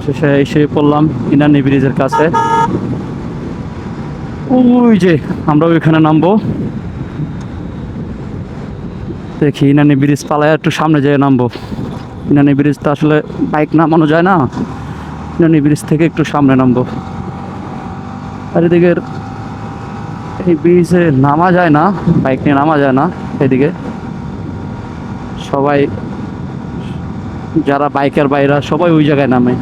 অবশেষে এসে পড়লাম ইনানি ব্রিজের কাছে। ওই যে আমরা ওইখানে নামবো, দেখি ইনানি ব্রিজ পালায় একটু সামনে যেয়ে নামবো। ইনানি ব্রিজ তো আসলে বাইক নামানো যায় না, ইনানি ব্রিজ থেকে একটু সামনে নামবো। আর এদিকের এই ব্রিজে নামা যায় না, বাইক নিয়ে নামা যায় না। এদিকে সবাই, যারা বাইকের বাইরা সবাই ওই জায়গায় নামে।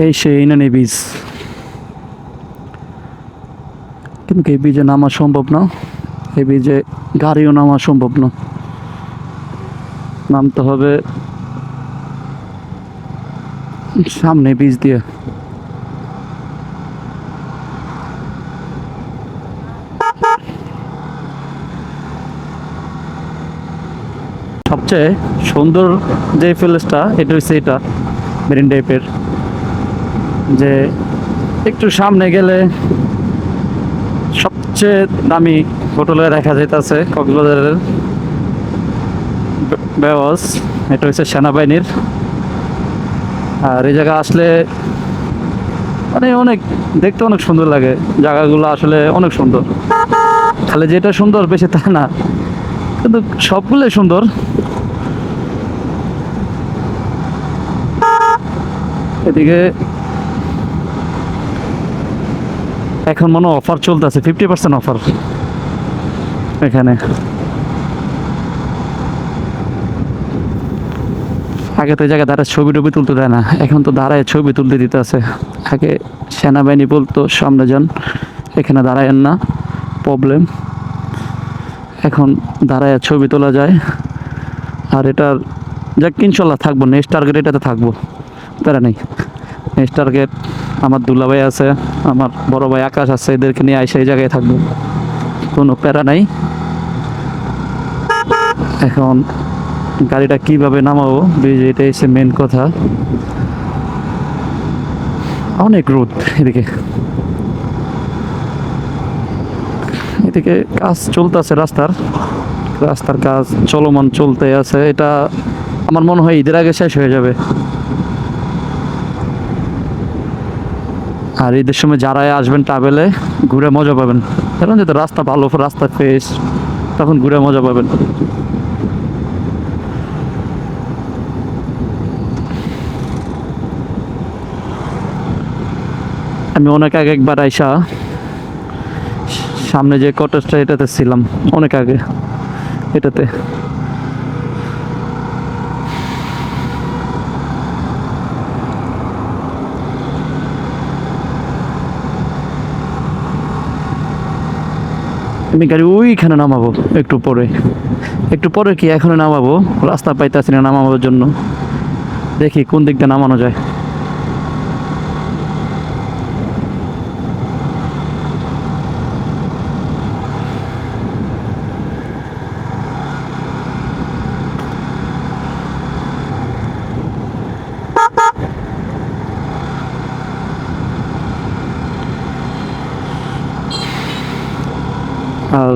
এই সেই ইনানি ব্রিজ, কিন্তু এই ব্রিজে নামা সম্ভব না, এই ব্রিজে গাড়িও নামা সম্ভব না, নামতে হবে সামনে ব্রিজ দিয়ে। সবচেয়ে সুন্দর যে প্লেসটা এটা হচ্ছে এটা মেরিন টাইপের, যে একটু সামনে গেলে সবচেয়ে দামি হোটেলে দেখা যাইতেছে কক্সবাজারের বেওয়াস। এটা হচ্ছে সেনাবাহিনীর। আর এই জায়গা আসলে মানে অনেক দেখতে অনেক সুন্দর লাগে, জায়গাগুলো আসলে অনেক সুন্দর। খালি যেটা সুন্দর বেশি তা না, কিন্তু সবগুলোই সুন্দর। এদিকে এখন মনে অফার চলতেছে, 50% অফার এখানে। আগে তো এই জায়গায় দাঁড়ায় ছবি টবি তুলতে দেয় না, এখন তো দাঁড়ায় ছবি তুলতে দিতে আছে। আগে সেনাবাহিনী বলতো সামনে যান, এখানে দাঁড়ায়েন না, প্রবলেম। এখন দাঁড়ায় ছবি তোলা যায়। আর এটার যাক ইনশাল্লাহ থাকবো, নেক্সট টার্গেট এটাতে থাকবো, প্যারা নেই। নেক্সট টার্গেট আমার দুলাভাই আছে, আমার বড় ভাই আকাশ আছে, এদেরকে নিয়ে আইসা এই জায়গায় থাকবো, কোনো প্যারা নাই। এখন গাড়িটা কিভাবে নামাবো ব্রিজে, এটাই হচ্ছে মেন কথা। অনেক রোদ এদিকে, এদিকে কাজ চলতেছে, রাস্তার রাস্তার কাজ চলমান চলতে আছে। এটা আমার মনে হয় ঈদের আগে শেষ হয়ে যাবে। আর ঈদের সময় যারা আসবেন ট্রাভেলে ঘুরে মজা পাবেন, কারণ যেহেতু রাস্তা ভালো, রাস্তা ফ্রেশ, তখন ঘুরে মজা পাবেন। আমি অনেক আগে একবার আইসা সামনে যে কটেজটা এটাতে ছিলাম, অনেক আগে এটাতে। আমি গাড়ি ওইখানে নামাবো একটু পরে, একটু পরে কি এখনো নামাবো, রাস্তা পাইতেছি না নামানোর জন্য। দেখি কোন দিক দিয়ে নামানো যায়। আর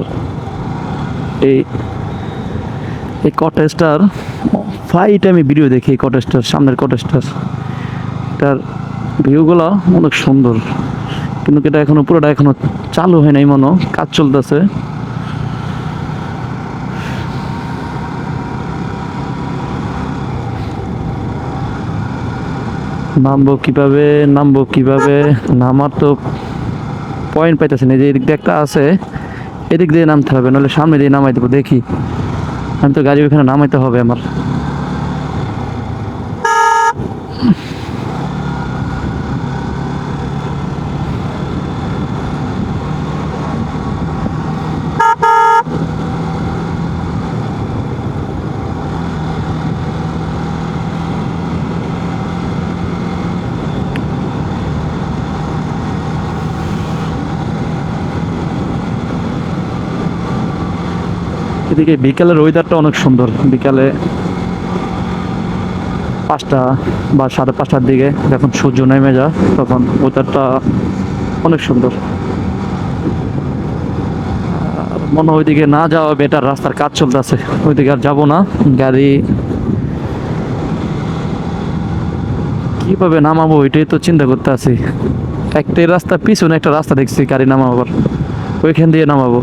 এই এই কটেজটার ফাইট আমি ভিডিও দেখি, এই কটেজটার সামনের কটেজটার, এটার ভিউগুলো অনেক সুন্দর, কিন্তু এটা এখনো পুরোটা এখনো চালু হয় নাই, মনে কাজ চলতেছে। নামবো কিভাবে, নামবো কিভাবে, নামার তো পয়েন্ট পাইতেছে না। যে এদিক দিয়ে একটা আছে, এদিক দিয়ে নামতে হবে, নাহলে সামনে দিয়ে নামাই দেবো। দেখি, আমি তো গাড়ি ওইখানে নামাইতে হবে আমার। এদিকে বিকালের ওয়েদারটা অনেক সুন্দর। বিকালে 5টা বা 5:30টার দিকে যখন সূর্য নেমে যায় তখন ওয়েদারটা অনেক সুন্দর। আর মনে হয় ওইদিকে না যাওয়া বেটার, রাস্তার কাজ চলতেছে, ওইদিকে আর যাবো না। গাড়ি কিভাবে নামাবো ওইটাই তো চিন্তা করতে আছি। একটাই রাস্তা, পিছনে একটা রাস্তা দেখছি গাড়ি নামাবার, ওইখান দিয়ে নামাবো।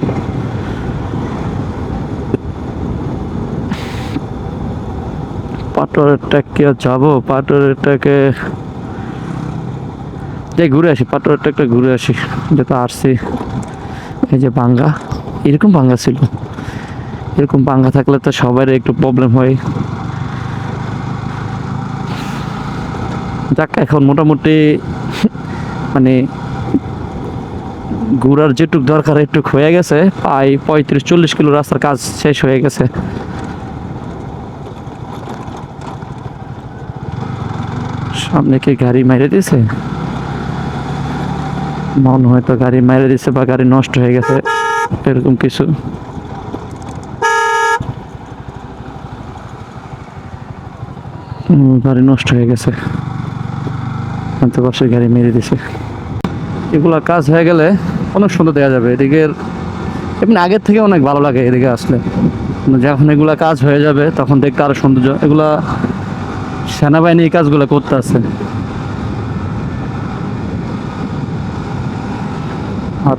পাটোয়ারের ট্যাকে যাবো, পাটোয়ারের ট্যাকে যাই ঘুরে আসি, পাটোয়ারের ট্যাকটা ঘুরে আসি। যেটা আসছি এই যে ভাঙ্গা, এরকম ভাঙ্গা ছিল। এরকম ভাঙ্গা থাকলে তো সবার একটু প্রবলেম হয়। যাক এখন মোটামুটি মানে ঘোরার যেটুক দরকার একটু হয়ে গেছে, প্রায় 35-40 কিলো রাস্তার কাজ শেষ হয়ে গেছে। সামনে কি গাড়ি মেরে দিছে? মনে হয়তো গাড়ি মেরে দিছে বা গাড়ি নষ্ট হয়ে গেছে, এরকম কিছু। গাড়ি নষ্ট হয়ে গেছে, জানতে পারছি গাড়ি মেরে দিছে। এগুলা কাজ হয়ে গেলে অনেক সুন্দর দেখা যাবে এদিকের। এমনি আগের থেকে অনেক ভালো লাগে এদিকে আসলে। যখন এগুলা কাজ হয়ে যাবে তখন দেখতে আরো সৌন্দর্য। এগুলা সেনাবাহিনী এই কাজগুলো করতে আছে। আর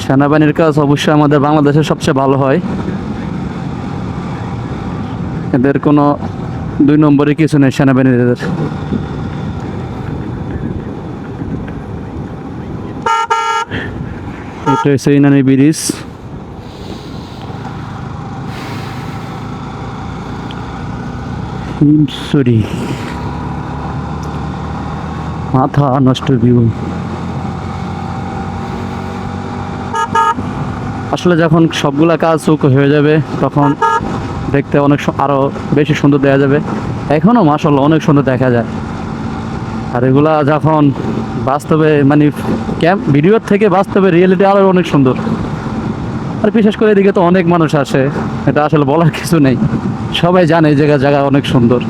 সেনাবাহিনীর কাজ অবশ্যই আমাদের বাংলাদেশের সবচেয়ে ভালো হয়। এদের কোনো 2 নম্বরে কিছু নেই সেনাবাহিনীদের। এটা হচ্ছে ইনানি ব্রিজ। সরি, মাথা নষ্ট ভিউ। আসলে যখন সবগুলা কাজ হয়ে যাবে তখন দেখতে অনেক আরো বেশি সুন্দর দেখা যাবে। এখনো মাশাআল্লাহ অনেক সুন্দর দেখা যায়। আর এগুলা যখন বাস্তবে মানে ভিডিওর থেকে বাস্তবে রিয়েলিটি আরো অনেক সুন্দর। আর বিশেষ করে এদিকে তো অনেক মানুষ আসে, এটা আসলে বলার কিছু নেই, সবাই জানে এই জায়গা অনেক সুন্দর।